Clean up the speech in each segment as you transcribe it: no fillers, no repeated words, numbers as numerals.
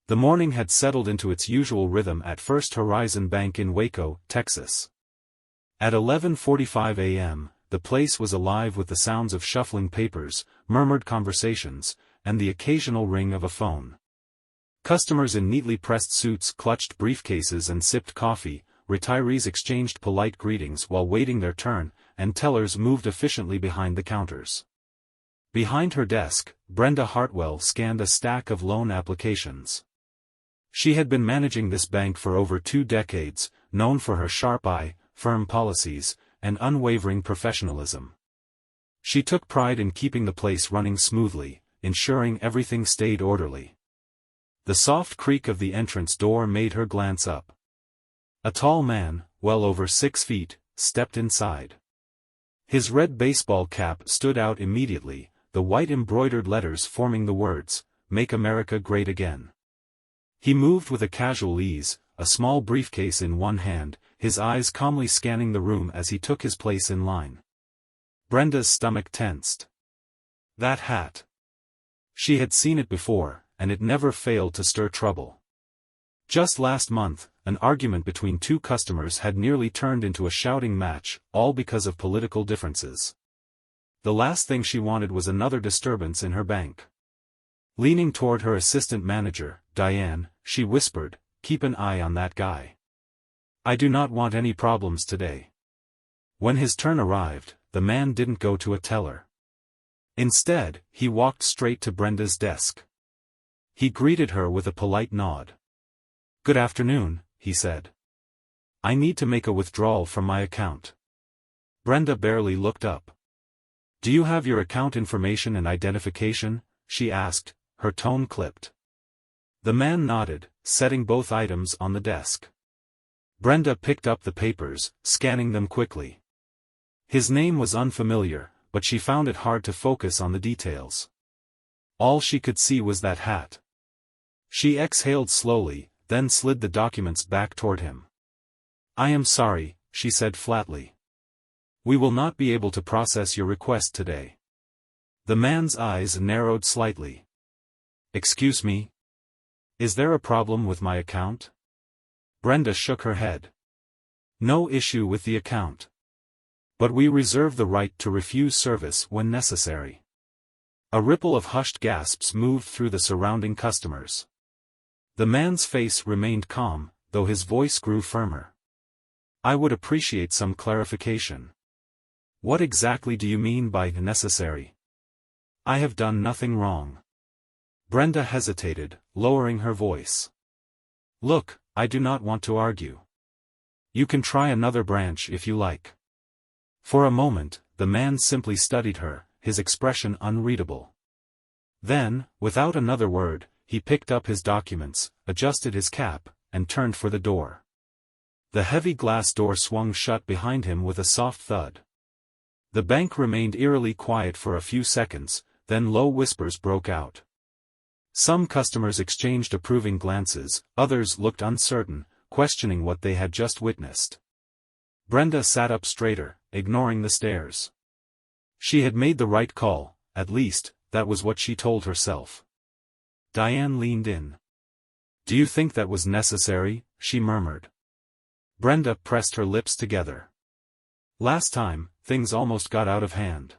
The morning had settled into its usual rhythm at First Horizon Bank in Waco, Texas. At 11:45 a.m., the place was alive with the sounds of shuffling papers, murmured conversations, and the occasional ring of a phone. Customers in neatly pressed suits clutched briefcases and sipped coffee, retirees exchanged polite greetings while waiting their turn, and tellers moved efficiently behind the counters. Behind her desk, Brenda Hartwell scanned a stack of loan applications. She had been managing this bank for over 2 decades, known for her sharp eye, firm policies, and unwavering professionalism. She took pride in keeping the place running smoothly, ensuring everything stayed orderly. The soft creak of the entrance door made her glance up. A tall man, well over 6 feet, stepped inside. His red baseball cap stood out immediately, the white embroidered letters forming the words, "Make America Great Again." He moved with a casual ease, a small briefcase in one hand, his eyes calmly scanning the room as he took his place in line. Brenda's stomach tensed. That hat. She had seen it before, and it never failed to stir trouble. Just last month, an argument between 2 customers had nearly turned into a shouting match, all because of political differences. The last thing she wanted was another disturbance in her bank. Leaning toward her assistant manager, Diane, she whispered, "Keep an eye on that guy. I do not want any problems today." When his turn arrived, the man didn't go to a teller. Instead, he walked straight to Brenda's desk. He greeted her with a polite nod. "Good afternoon," he said. "I need to make a withdrawal from my account." Brenda barely looked up. "Do you have your account information and identification?" she asked, her tone clipped. The man nodded, setting both items on the desk. Brenda picked up the papers, scanning them quickly. His name was unfamiliar, but she found it hard to focus on the details. All she could see was that hat. She exhaled slowly, then slid the documents back toward him. "I am sorry," she said flatly. "We will not be able to process your request today." The man's eyes narrowed slightly. "Excuse me? Is there a problem with my account?" Brenda shook her head. "No issue with the account. But we reserve the right to refuse service when necessary." A ripple of hushed gasps moved through the surrounding customers. The man's face remained calm, though his voice grew firmer. "I would appreciate some clarification. What exactly do you mean by necessary? I have done nothing wrong." Brenda hesitated, lowering her voice. "Look, I do not want to argue. You can try another branch if you like." For a moment, the man simply studied her, his expression unreadable. Then, without another word, he picked up his documents, adjusted his cap, and turned for the door. The heavy glass door swung shut behind him with a soft thud. The bank remained eerily quiet for a few seconds, then low whispers broke out. Some customers exchanged approving glances, others looked uncertain, questioning what they had just witnessed. Brenda sat up straighter, ignoring the stares. She had made the right call, at least, that was what she told herself. Diane leaned in. "Do you think that was necessary?" she murmured. Brenda pressed her lips together. "Last time, things almost got out of hand.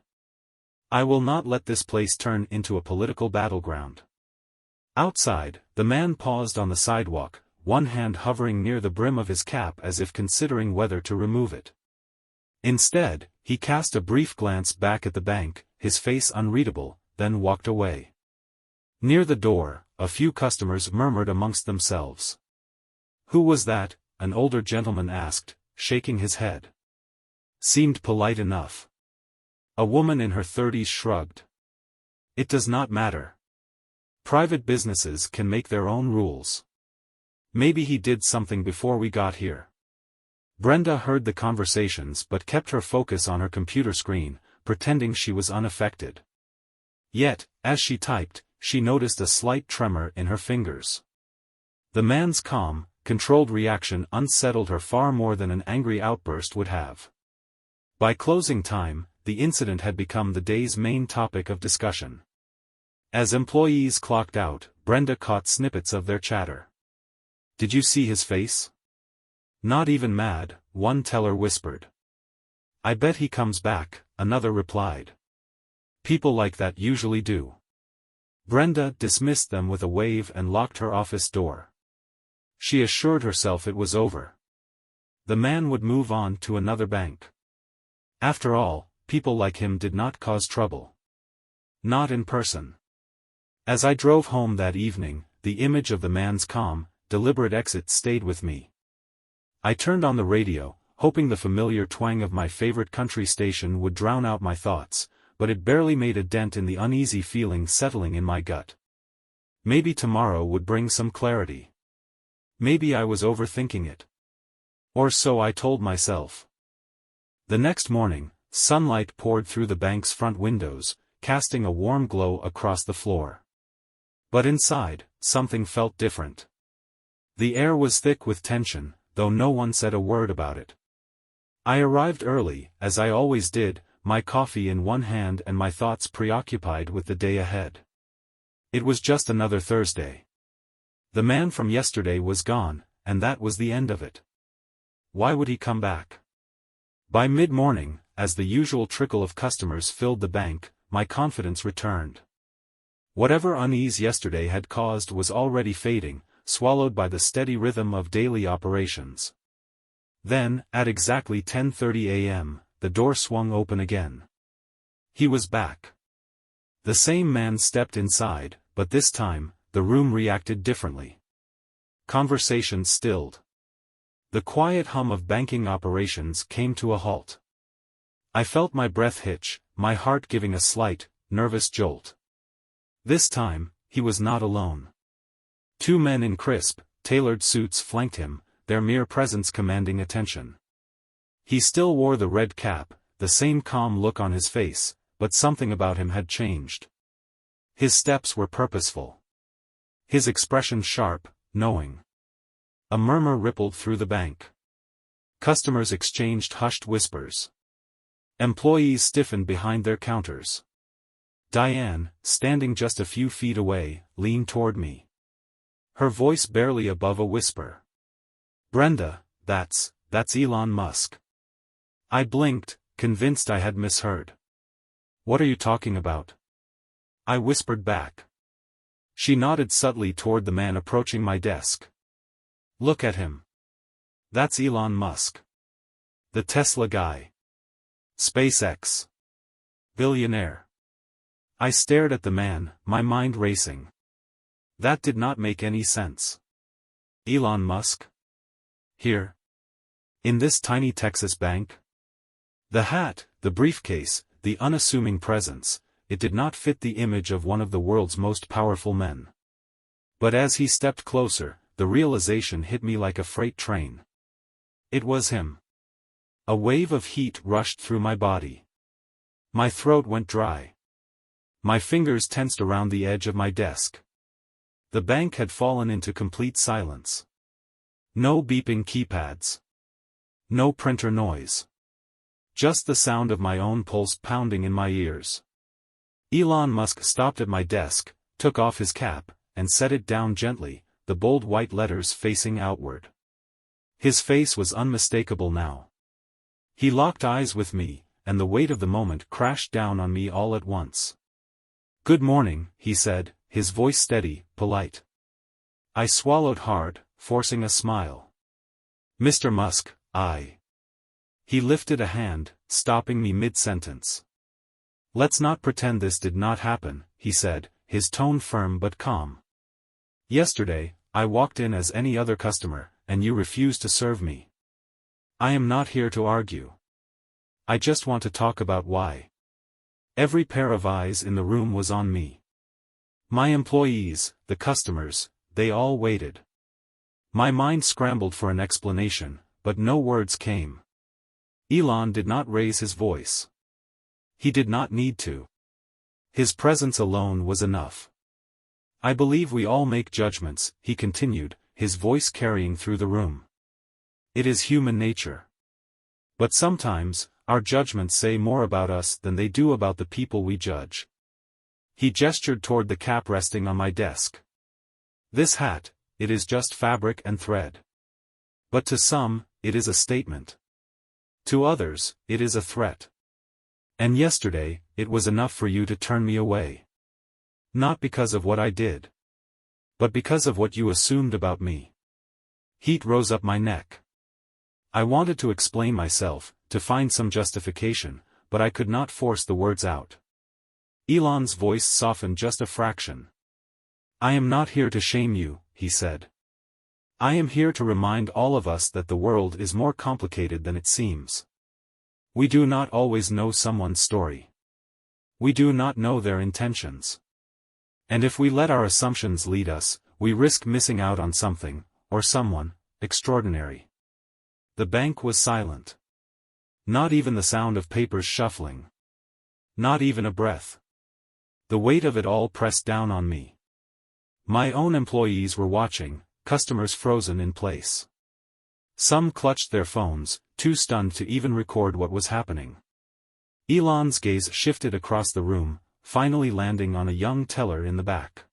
I will not let this place turn into a political battleground." Outside, the man paused on the sidewalk, one hand hovering near the brim of his cap as if considering whether to remove it. Instead, he cast a brief glance back at the bank, his face unreadable, then walked away. Near the door, a few customers murmured amongst themselves. "Who was that?" an older gentleman asked, shaking his head. "Seemed polite enough." A woman in her 30s shrugged. "It does not matter. Private businesses can make their own rules. Maybe he did something before we got here." Brenda heard the conversations but kept her focus on her computer screen, pretending she was unaffected. Yet, as she typed, she noticed a slight tremor in her fingers. The man's calm, controlled reaction unsettled her far more than an angry outburst would have. By closing time, the incident had become the day's main topic of discussion. As employees clocked out, Brenda caught snippets of their chatter. "Did you see his face?" "Not even mad," one teller whispered. "I bet he comes back," another replied. "People like that usually do." Brenda dismissed them with a wave and locked her office door. She assured herself it was over. The man would move on to another bank. After all, people like him did not cause trouble. Not in person. As I drove home that evening, the image of the man's calm, deliberate exit stayed with me. I turned on the radio, hoping the familiar twang of my favorite country station would drown out my thoughts, but it barely made a dent in the uneasy feeling settling in my gut. Maybe tomorrow would bring some clarity. Maybe I was overthinking it. Or so I told myself. The next morning, sunlight poured through the bank's front windows, casting a warm glow across the floor. But inside, something felt different. The air was thick with tension, though no one said a word about it. I arrived early, as I always did, my coffee in one hand and my thoughts preoccupied with the day ahead. It was just another Thursday. The man from yesterday was gone, and that was the end of it. Why would he come back? By mid-morning, as the usual trickle of customers filled the bank, my confidence returned. Whatever unease yesterday had caused was already fading, swallowed by the steady rhythm of daily operations. Then, at exactly 10:30 a.m., the door swung open again. He was back. The same man stepped inside, but this time, the room reacted differently. Conversation stilled. The quiet hum of banking operations came to a halt. I felt my breath hitch, my heart giving a slight, nervous jolt. This time, he was not alone. Two men in crisp, tailored suits flanked him, their mere presence commanding attention. He still wore the red cap, the same calm look on his face, but something about him had changed. His steps were purposeful. His expression sharp, knowing. A murmur rippled through the bank. Customers exchanged hushed whispers. Employees stiffened behind their counters. Diane, standing just a few feet away, leaned toward me. Her voice barely above a whisper. "Brenda, that's Elon Musk." I blinked, convinced I had misheard. "What are you talking about?" I whispered back. She nodded subtly toward the man approaching my desk. "Look at him. That's Elon Musk. The Tesla guy. SpaceX. Billionaire." I stared at the man, my mind racing. That did not make any sense. Elon Musk? Here? In this tiny Texas bank? The hat, the briefcase, the unassuming presence, it did not fit the image of one of the world's most powerful men. But as he stepped closer, the realization hit me like a freight train. It was him. A wave of heat rushed through my body. My throat went dry. My fingers tensed around the edge of my desk. The bank had fallen into complete silence. No beeping keypads. No printer noise. Just the sound of my own pulse pounding in my ears. Elon Musk stopped at my desk, took off his cap, and set it down gently, the bold white letters facing outward. His face was unmistakable now. He locked eyes with me, and the weight of the moment crashed down on me all at once. "Good morning," he said, his voice steady, polite. I swallowed hard, forcing a smile. "Mr. Musk, He lifted a hand, stopping me mid-sentence. "Let's not pretend this did not happen," he said, his tone firm but calm. "Yesterday, I walked in as any other customer, and you refused to serve me. I am not here to argue. I just want to talk about why." Every pair of eyes in the room was on me. My employees, the customers, they all waited. My mind scrambled for an explanation, but no words came. Elon did not raise his voice. He did not need to. His presence alone was enough. "I believe we all make judgments," he continued, his voice carrying through the room. "It is human nature. But sometimes, our judgments say more about us than they do about the people we judge." He gestured toward the cap resting on my desk. This hat, it is just fabric and thread. But to some, it is a statement. To others, it is a threat. And yesterday, it was enough for you to turn me away. Not because of what I did, but because of what you assumed about me. Heat rose up my neck. I wanted to explain myself, to find some justification, but I could not force the words out. Elon's voice softened just a fraction. I am not here to shame you, he said. I am here to remind all of us that the world is more complicated than it seems. We do not always know someone's story. We do not know their intentions. And if we let our assumptions lead us, we risk missing out on something, or someone, extraordinary. The bank was silent. Not even the sound of papers shuffling. Not even a breath. The weight of it all pressed down on me. My own employees were watching, customers frozen in place. Some clutched their phones, too stunned to even record what was happening. Elon's gaze shifted across the room, finally landing on a young teller in the back.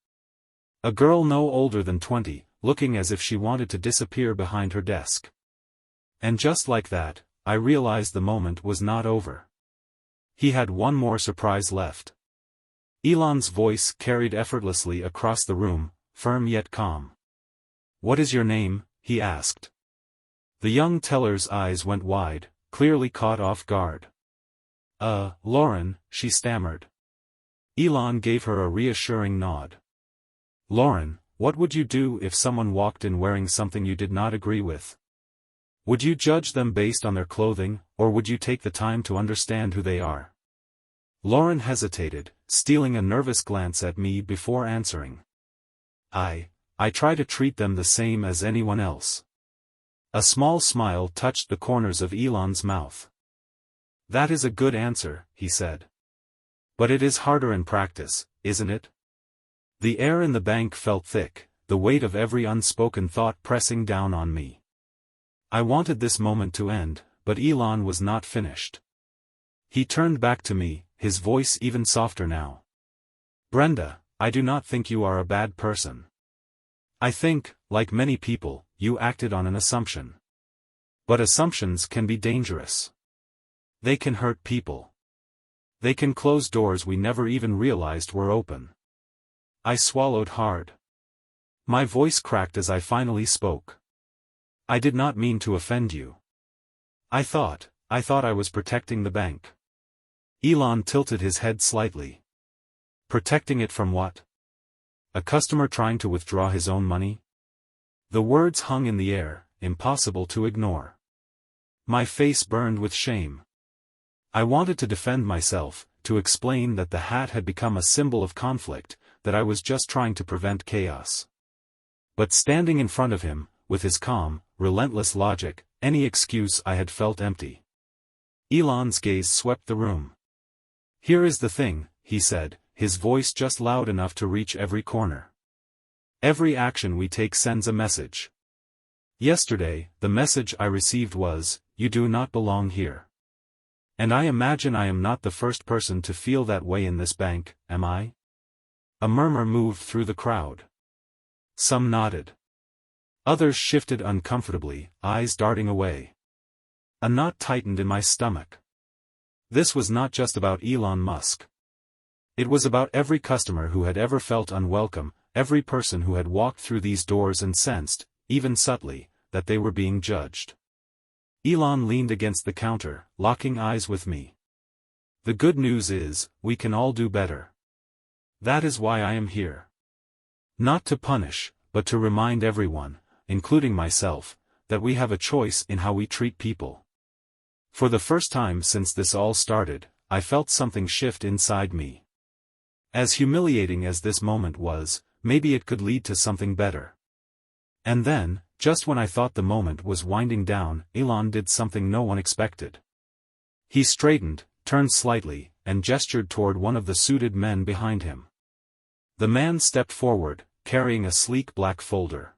A girl no older than 20, looking as if she wanted to disappear behind her desk. And just like that, I realized the moment was not over. He had one more surprise left. Elon's voice carried effortlessly across the room, firm yet calm. What is your name? He asked. The young teller's eyes went wide, clearly caught off guard. Lauren, she stammered. Elon gave her a reassuring nod. Lauren, what would you do if someone walked in wearing something you did not agree with? Would you judge them based on their clothing, or would you take the time to understand who they are? Lauren hesitated, stealing a nervous glance at me before answering. I try to treat them the same as anyone else. A small smile touched the corners of Elon's mouth. That is a good answer, he said. But it is harder in practice, isn't it? The air in the bank felt thick, the weight of every unspoken thought pressing down on me. I wanted this moment to end, but Elon was not finished. He turned back to me, his voice even softer now. Brenda, I do not think you are a bad person. I think, like many people, you acted on an assumption. But assumptions can be dangerous. They can hurt people. They can close doors we never even realized were open. I swallowed hard. My voice cracked as I finally spoke. I did not mean to offend you. I thought I was protecting the bank. Elon tilted his head slightly. Protecting it from what? A customer trying to withdraw his own money? The words hung in the air, impossible to ignore. My face burned with shame. I wanted to defend myself, to explain that the hat had become a symbol of conflict, that I was just trying to prevent chaos. But standing in front of him, with his calm, relentless logic, any excuse I had felt empty. Elon's gaze swept the room. Here is the thing, he said, his voice just loud enough to reach every corner. Every action we take sends a message. Yesterday, the message I received was, you do not belong here. And I imagine I am not the first person to feel that way in this bank, am I? A murmur moved through the crowd. Some nodded. Others shifted uncomfortably, eyes darting away. A knot tightened in my stomach. This was not just about Elon Musk. It was about every customer who had ever felt unwelcome, every person who had walked through these doors and sensed, even subtly, that they were being judged. Elon leaned against the counter, locking eyes with me. The good news is, we can all do better. That is why I am here. Not to punish, but to remind everyone, including myself, that we have a choice in how we treat people. For the first time since this all started, I felt something shift inside me. As humiliating as this moment was, maybe it could lead to something better. And then, just when I thought the moment was winding down, Elon did something no one expected. He straightened, turned slightly, and gestured toward one of the suited men behind him. The man stepped forward, carrying a sleek black folder.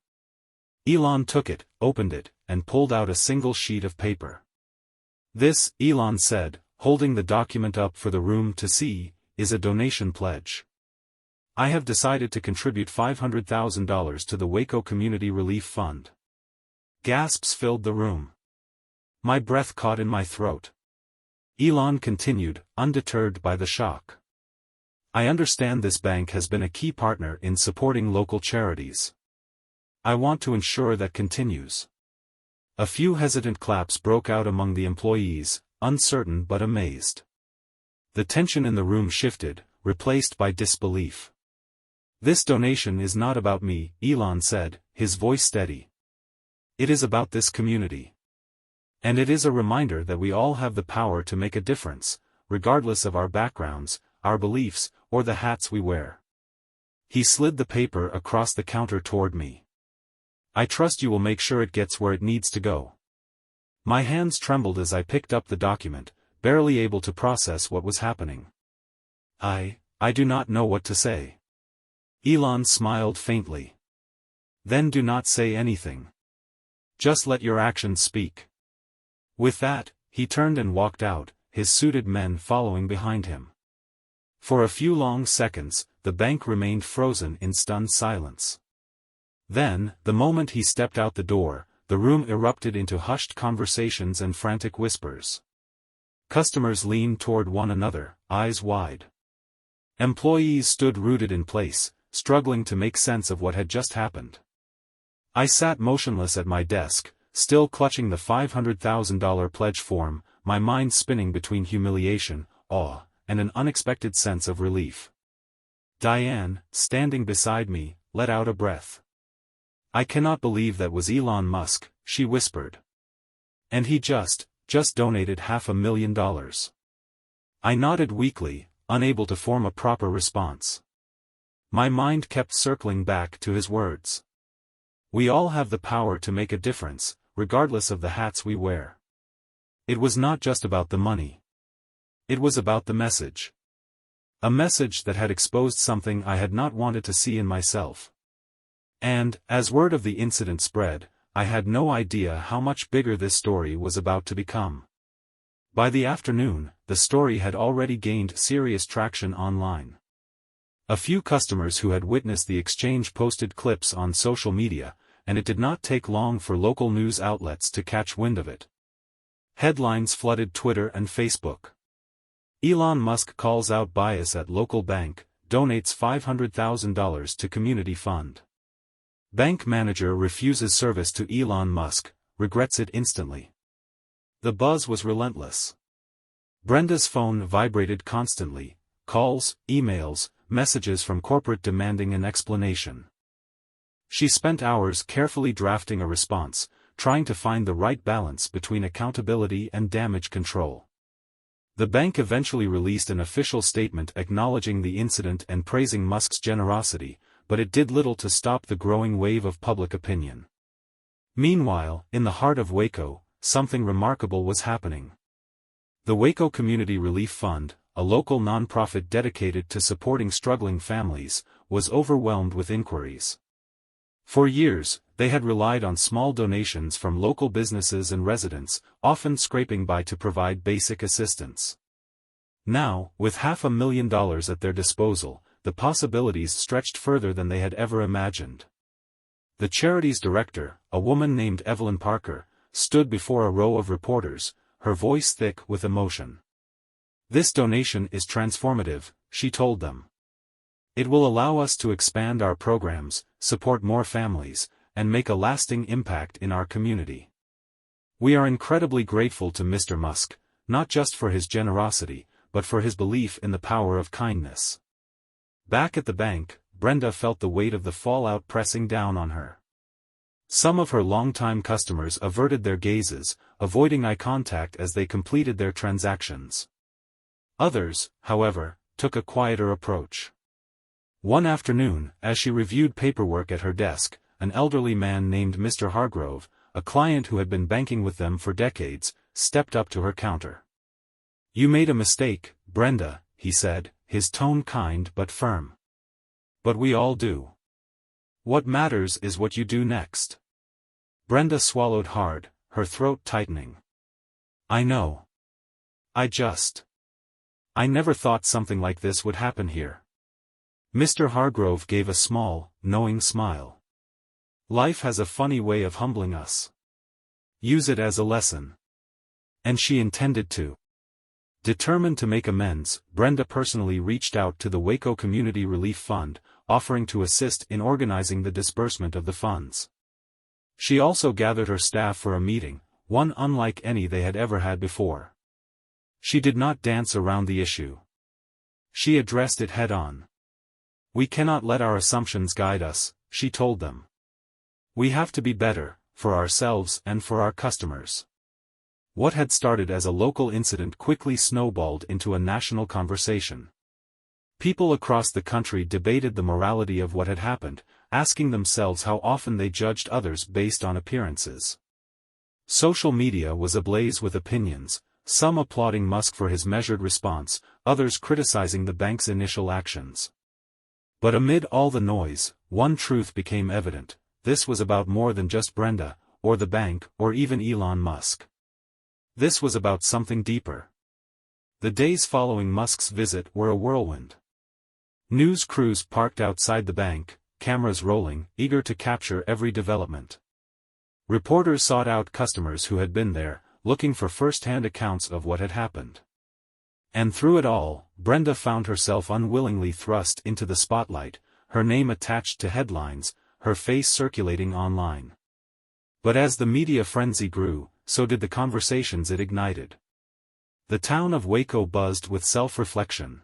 Elon took it, opened it, and pulled out a single sheet of paper. This, Elon said, holding the document up for the room to see, is a donation pledge. I have decided to contribute $500,000 to the Waco Community Relief Fund. Gasps filled the room. My breath caught in my throat. Elon continued, undeterred by the shock. I understand this bank has been a key partner in supporting local charities. I want to ensure that continues. A few hesitant claps broke out among the employees, uncertain but amazed. The tension in the room shifted, replaced by disbelief. This donation is not about me, Elon said, his voice steady. It is about this community. And it is a reminder that we all have the power to make a difference, regardless of our backgrounds, our beliefs, or the hats we wear. He slid the paper across the counter toward me. I trust you will make sure it gets where it needs to go. My hands trembled as I picked up the document, barely able to process what was happening. I do not know what to say. Elon smiled faintly. Then do not say anything. Just let your actions speak. With that, he turned and walked out, his suited men following behind him. For a few long seconds, the bank remained frozen in stunned silence. Then, the moment he stepped out the door, the room erupted into hushed conversations and frantic whispers. Customers leaned toward one another, eyes wide. Employees stood rooted in place, struggling to make sense of what had just happened. I sat motionless at my desk, still clutching the $500,000 pledge form, my mind spinning between humiliation, awe, and an unexpected sense of relief. Diane, standing beside me, let out a breath. I cannot believe that was Elon Musk, she whispered. And he just donated $500,000. I nodded weakly, unable to form a proper response. My mind kept circling back to his words. We all have the power to make a difference, regardless of the hats we wear. It was not just about the money. It was about the message. A message that had exposed something I had not wanted to see in myself. And, as word of the incident spread, I had no idea how much bigger this story was about to become. By the afternoon, the story had already gained serious traction online. A few customers who had witnessed the exchange posted clips on social media, and it did not take long for local news outlets to catch wind of it. Headlines flooded Twitter and Facebook. Elon Musk calls out bias at local bank, donates $500,000 to community fund. Bank manager refuses service to Elon Musk, regrets it instantly. The buzz was relentless. Brenda's phone vibrated constantly, calls, emails, messages from corporate demanding an explanation. She spent hours carefully drafting a response, trying to find the right balance between accountability and damage control. The bank eventually released an official statement acknowledging the incident and praising Musk's generosity, but it did little to stop the growing wave of public opinion. Meanwhile, in the heart of Waco, something remarkable was happening. The Waco Community Relief Fund, a local nonprofit dedicated to supporting struggling families, was overwhelmed with inquiries. For years, they had relied on small donations from local businesses and residents, often scraping by to provide basic assistance. Now, with $500,000 at their disposal, the possibilities stretched further than they had ever imagined. The charity's director, a woman named Evelyn Parker, stood before a row of reporters, her voice thick with emotion. This donation is transformative, she told them. It will allow us to expand our programs, support more families, and make a lasting impact in our community. We are incredibly grateful to Mr. Musk, not just for his generosity, but for his belief in the power of kindness. Back at the bank, Brenda felt the weight of the fallout pressing down on her. Some of her longtime customers averted their gazes, avoiding eye contact as they completed their transactions. Others, however, took a quieter approach. One afternoon, as she reviewed paperwork at her desk, an elderly man named Mr. Hargrove, a client who had been banking with them for decades, stepped up to her counter. "You made a mistake, Brenda," he said, his tone kind but firm. "But we all do. What matters is what you do next." Brenda swallowed hard, her throat tightening. "I know. I never thought something like this would happen here." Mr. Hargrove gave a small, knowing smile. Life has a funny way of humbling us. Use it as a lesson. And she intended to. Determined to make amends, Brenda personally reached out to the Waco Community Relief Fund, offering to assist in organizing the disbursement of the funds. She also gathered her staff for a meeting, one unlike any they had ever had before. She did not dance around the issue. She addressed it head-on. We cannot let our assumptions guide us, she told them. We have to be better, for ourselves and for our customers. What had started as a local incident quickly snowballed into a national conversation. People across the country debated the morality of what had happened, asking themselves how often they judged others based on appearances. Social media was ablaze with opinions, some applauding Musk for his measured response, others criticizing the bank's initial actions. But amid all the noise, one truth became evident: this was about more than just Brenda, or the bank, or even Elon Musk. This was about something deeper. The days following Musk's visit were a whirlwind. News crews parked outside the bank, cameras rolling, eager to capture every development. Reporters sought out customers who had been there, looking for first-hand accounts of what had happened. And through it all, Brenda found herself unwillingly thrust into the spotlight, her name attached to headlines, her face circulating online. But as the media frenzy grew, so did the conversations it ignited. The town of Waco buzzed with self-reflection.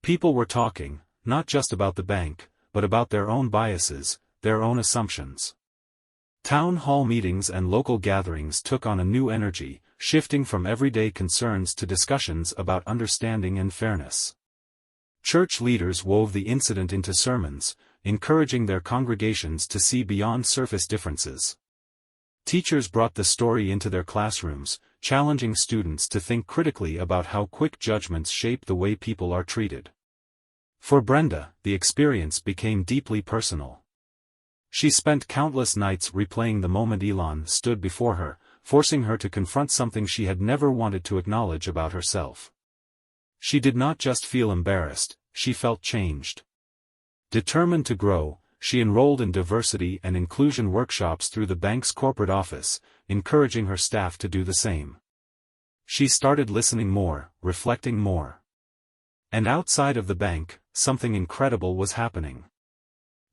People were talking, not just about the bank, but about their own biases, their own assumptions. Town hall meetings and local gatherings took on a new energy, shifting from everyday concerns to discussions about understanding and fairness. Church leaders wove the incident into sermons, encouraging their congregations to see beyond surface differences. Teachers brought the story into their classrooms, challenging students to think critically about how quick judgments shape the way people are treated. For Brenda, the experience became deeply personal. She spent countless nights replaying the moment Elon stood before her, forcing her to confront something she had never wanted to acknowledge about herself. She did not just feel embarrassed, she felt changed. Determined to grow, she enrolled in diversity and inclusion workshops through the bank's corporate office, encouraging her staff to do the same. She started listening more, reflecting more. And outside of the bank, something incredible was happening.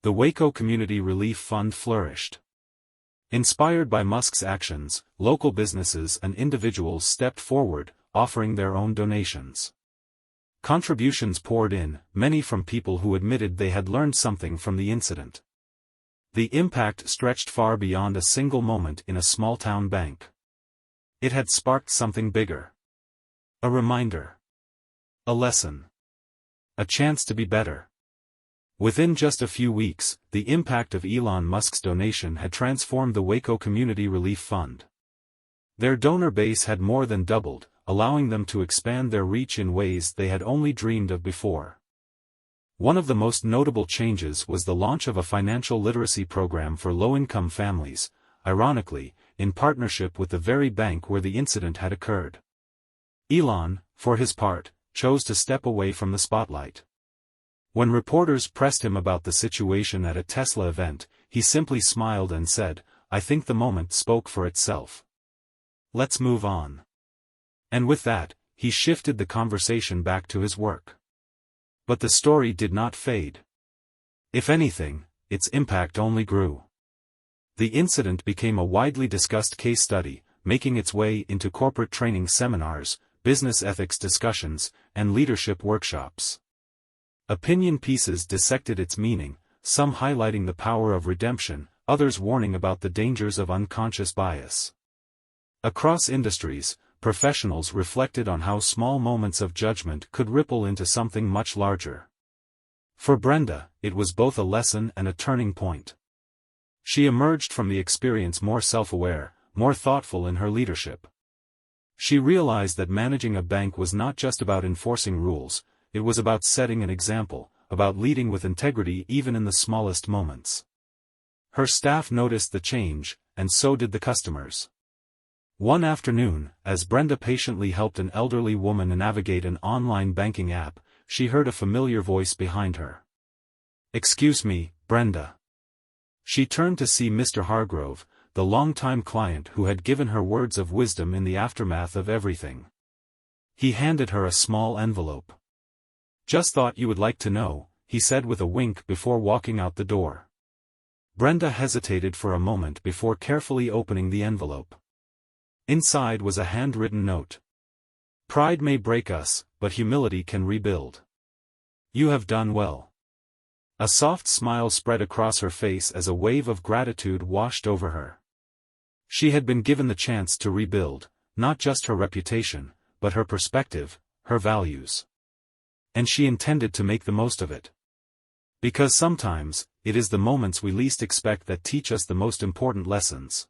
The Waco Community Relief Fund flourished. Inspired by Musk's actions, local businesses and individuals stepped forward, offering their own donations. Contributions poured in, many from people who admitted they had learned something from the incident. The impact stretched far beyond a single moment in a small-town bank. It had sparked something bigger. A reminder. A lesson. A chance to be better. Within just a few weeks, the impact of Elon Musk's donation had transformed the Waco Community Relief Fund. Their donor base had more than doubled, allowing them to expand their reach in ways they had only dreamed of before. One of the most notable changes was the launch of a financial literacy program for low-income families, ironically, in partnership with the very bank where the incident had occurred. Elon, for his part, chose to step away from the spotlight. When reporters pressed him about the situation at a Tesla event, he simply smiled and said, "I think the moment spoke for itself. Let's move on." And with that, he shifted the conversation back to his work. But the story did not fade. If anything, its impact only grew. The incident became a widely discussed case study, making its way into corporate training seminars, business ethics discussions, and leadership workshops. Opinion pieces dissected its meaning, some highlighting the power of redemption, others warning about the dangers of unconscious bias. Across industries, professionals reflected on how small moments of judgment could ripple into something much larger. For Brenda, it was both a lesson and a turning point. She emerged from the experience more self-aware, more thoughtful in her leadership. She realized that managing a bank was not just about enforcing rules, it was about setting an example, about leading with integrity even in the smallest moments. Her staff noticed the change, and so did the customers. One afternoon, as Brenda patiently helped an elderly woman navigate an online banking app, she heard a familiar voice behind her. "Excuse me, Brenda." She turned to see Mr. Hargrove, the long-time client who had given her words of wisdom in the aftermath of everything. He handed her a small envelope. "Just thought you would like to know," he said with a wink before walking out the door. Brenda hesitated for a moment before carefully opening the envelope. Inside was a handwritten note. "Pride may break us, but humility can rebuild. You have done well." A soft smile spread across her face as a wave of gratitude washed over her. She had been given the chance to rebuild, not just her reputation, but her perspective, her values. And she intended to make the most of it. Because sometimes, it is the moments we least expect that teach us the most important lessons.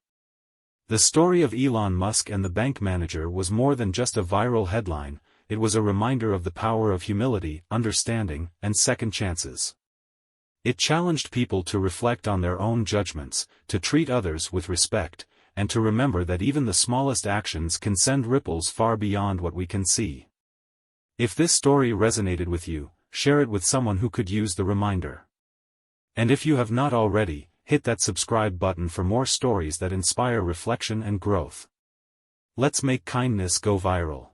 The story of Elon Musk and the bank manager was more than just a viral headline, it was a reminder of the power of humility, understanding, and second chances. It challenged people to reflect on their own judgments, to treat others with respect, and to remember that even the smallest actions can send ripples far beyond what we can see. If this story resonated with you, share it with someone who could use the reminder. And if you have not already, hit that subscribe button for more stories that inspire reflection and growth. Let's make kindness go viral.